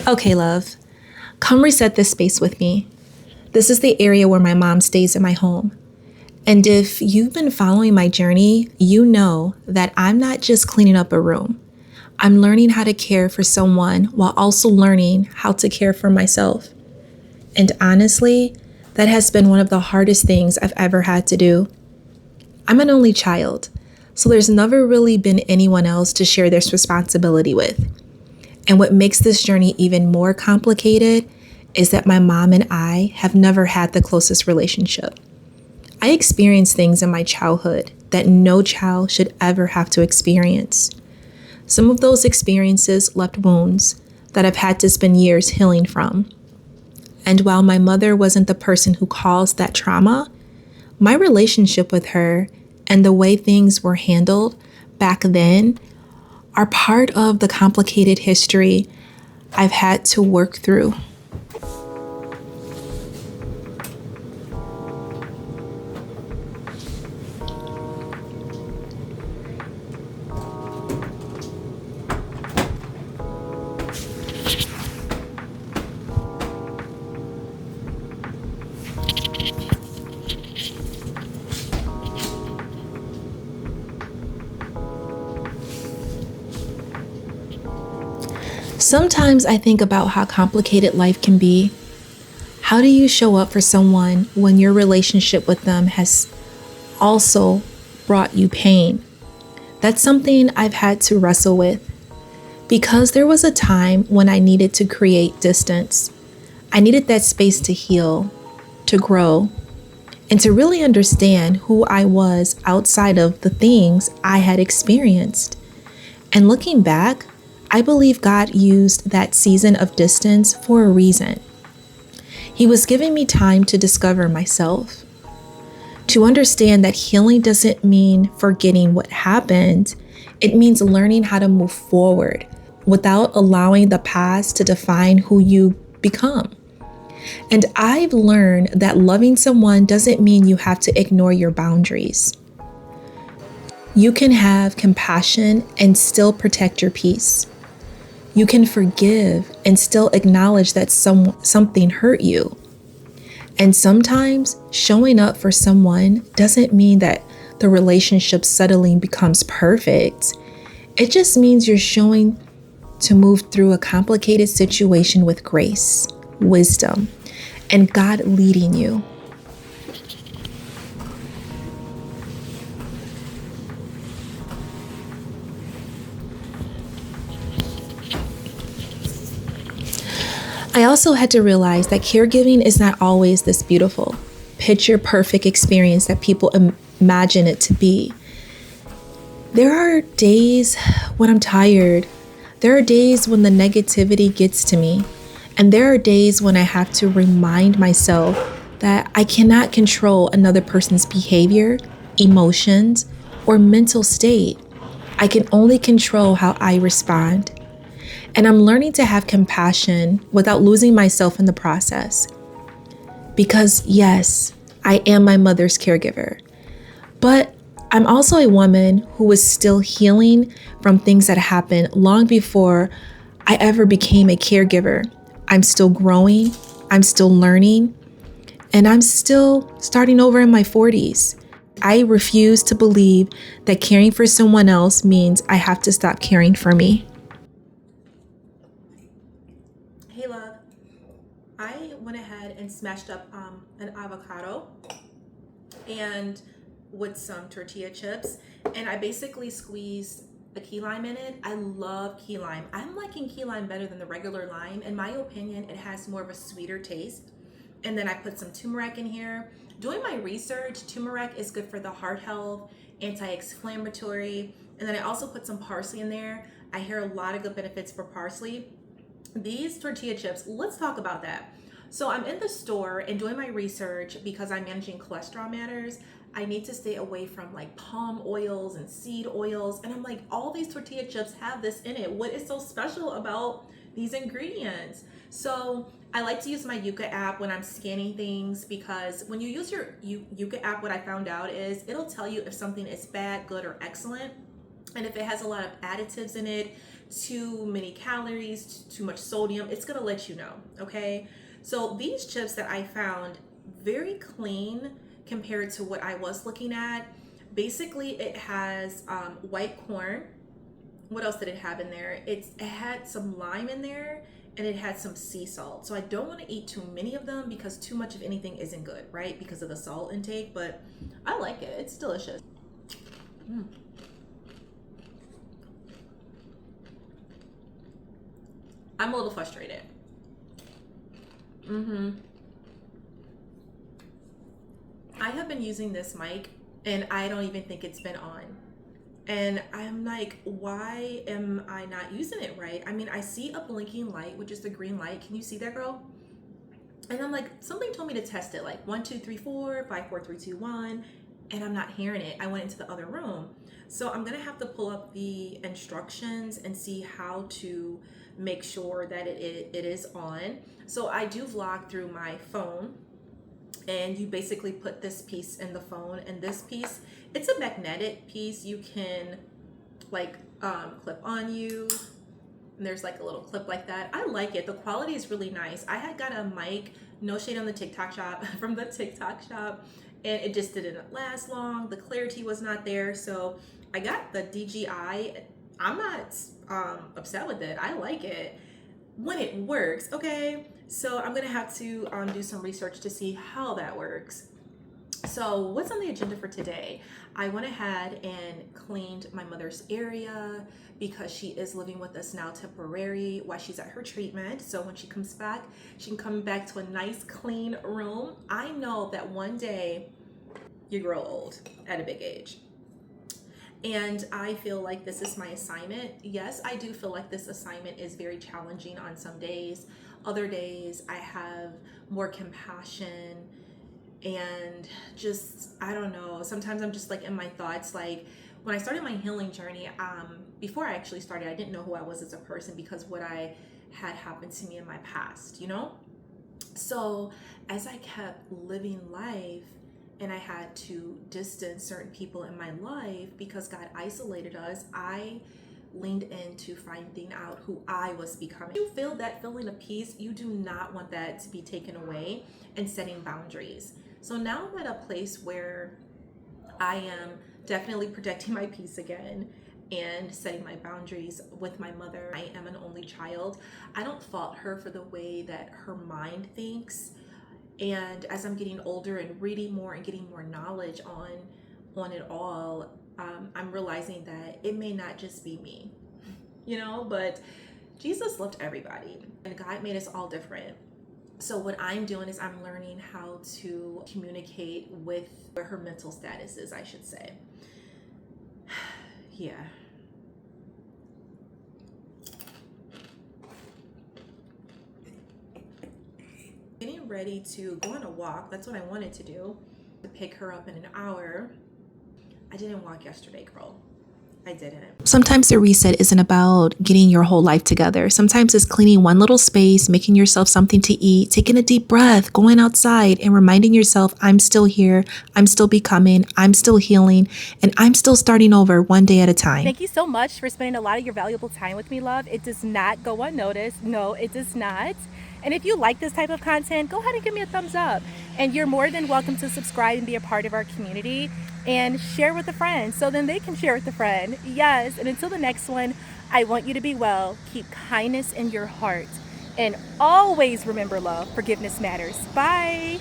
Okay, love, come reset this space with me. This is the area where my mom stays in my home. And if you've been following my journey, you know that I'm not just cleaning up a room. I'm learning how to care for someone while also learning how to care for myself. And honestly, that has been one of the hardest things I've ever had to do. I'm an only child, so there's never really been anyone else to share this responsibility with. And what makes this journey even more complicated is that my mom and I have never had the closest relationship. I experienced things in my childhood that no child should ever have to experience. Some of those experiences left wounds that I've had to spend years healing from. And while my mother wasn't the person who caused that trauma, my relationship with her and the way things were handled back then are part of the complicated history I've had to work through. Sometimes I think about how complicated life can be. How do you show up for someone when your relationship with them has also brought you pain? That's something I've had to wrestle with because there was a time when I needed to create distance. I needed that space to heal, to grow, and to really understand who I was outside of the things I had experienced. And looking back, I believe God used that season of distance for a reason. He was giving me time to discover myself, to understand that healing doesn't mean forgetting what happened. It means learning how to move forward without allowing the past to define who you become. And I've learned that loving someone doesn't mean you have to ignore your boundaries. You can have compassion and still protect your peace. You can forgive and still acknowledge that something hurt you. And sometimes showing up for someone doesn't mean that the relationship suddenly becomes perfect. It just means you're showing to move through a complicated situation with grace, wisdom, and God leading you. I also had to realize that caregiving is not always this beautiful, picture perfect experience that people imagine it to be. There are days when I'm tired. There are days when the negativity gets to me. And there are days when I have to remind myself that I cannot control another person's behavior, emotions, or mental state. I can only control how I respond. And I'm learning to have compassion without losing myself in the process. Because yes, I am my mother's caregiver, but I'm also a woman who is still healing from things that happened long before I ever became a caregiver. I'm still growing, I'm still learning, and I'm still starting over in my 40s. I refuse to believe that caring for someone else means I have to stop caring for me. Hey love, I went ahead and smashed up an avocado and with some tortilla chips, and I basically squeezed a key lime in it. I love key lime. I'm liking key lime better than the regular lime. In my opinion, it has more of a sweeter taste. And then I put some turmeric in here. Doing my research, turmeric is good for the heart health, anti-inflammatory, and then I also put some parsley in there. I hear a lot of good benefits for parsley. These tortilla chips, let's talk about that. So I'm in the store and doing my research because I'm managing cholesterol matters. I need to stay away from like palm oils and seed oils. And I'm like, all these tortilla chips have this in it. What is so special about these ingredients? So I like to use my Yuka app when I'm scanning things, because when you use your Yuka app, what I found out is it'll tell you if something is bad, good, or excellent. And if it has a lot of additives in it, too many calories, too much sodium, it's gonna let you know, okay? So these chips that I found, very clean compared to what I was looking at. Basically, it has white corn. What else did it have in there? It had some lime in there, and it had some sea salt. So I don't want to eat too many of them because too much of anything isn't good, right? Because of the salt intake, but I like it. It's delicious. I'm a little frustrated. I have been using this mic and I don't even think it's been on. And I'm like, why am I not using it right? I mean, I see a blinking light, which is the green light. Can you see that, girl? And I'm like, something told me to test it, like 1, 2, 3, 4, 5, 4, 3, 2, 1, and I'm not hearing it. I went into the other room. So I'm gonna have to pull up the instructions and see how to make sure that it is on. So I do vlog through my phone, and you basically put this piece in the phone, and this piece, it's a magnetic piece. You can like clip on you, and there's like a little clip like that. I like it. The quality is really nice. I had got a mic, no shade on the TikTok shop, from the TikTok shop, and it just didn't last long. The clarity was not there. So I got the DJI. I'm not upset with it. I like it when it works, okay? So I'm gonna have to do some research to see how that works. So what's on the agenda for today? I went ahead and cleaned my mother's area because she is living with us now temporary while she's at her treatment. So when she comes back, she can come back to a nice clean room. I know that one day you grow old at a big age. And I feel like this is my assignment. Yes, I do feel like this assignment is very challenging on some days. Other days I have more compassion and just, I don't know, sometimes I'm just like in my thoughts. Like when I started my healing journey, before I actually started, I didn't know who I was as a person because what I had happened to me in my past, you know? So as I kept living life, and I had to distance certain people in my life because God isolated us, I leaned into finding out who I was becoming. You feel that feeling of peace, you do not want that to be taken away, and setting boundaries. So now I'm at a place where I am definitely protecting my peace again and setting my boundaries with my mother. I am an only child. I don't fault her for the way that her mind thinks. And as I'm getting older and reading more and getting more knowledge on it all, I'm realizing that it may not just be me, you know, but Jesus loved everybody and God made us all different. So what I'm doing is I'm learning how to communicate with where her mental status is, I should say. Yeah. Getting ready to go on a walk. That's what I wanted to do, to pick her up in an hour. I didn't walk yesterday, girl. I didn't. Sometimes the reset isn't about getting your whole life together. Sometimes it's cleaning one little space, making yourself something to eat, taking a deep breath, going outside and reminding yourself, I'm still here, I'm still becoming, I'm still healing, and I'm still starting over one day at a time. Thank you so much for spending a lot of your valuable time with me, love. It does not go unnoticed. No, it does not. And if you like this type of content, go ahead and give me a thumbs up. And you're more than welcome to subscribe and be a part of our community and share with a friend so then they can share with a friend. Yes, and until the next one, I want you to be well, keep kindness in your heart, and always remember, love, forgiveness matters. Bye.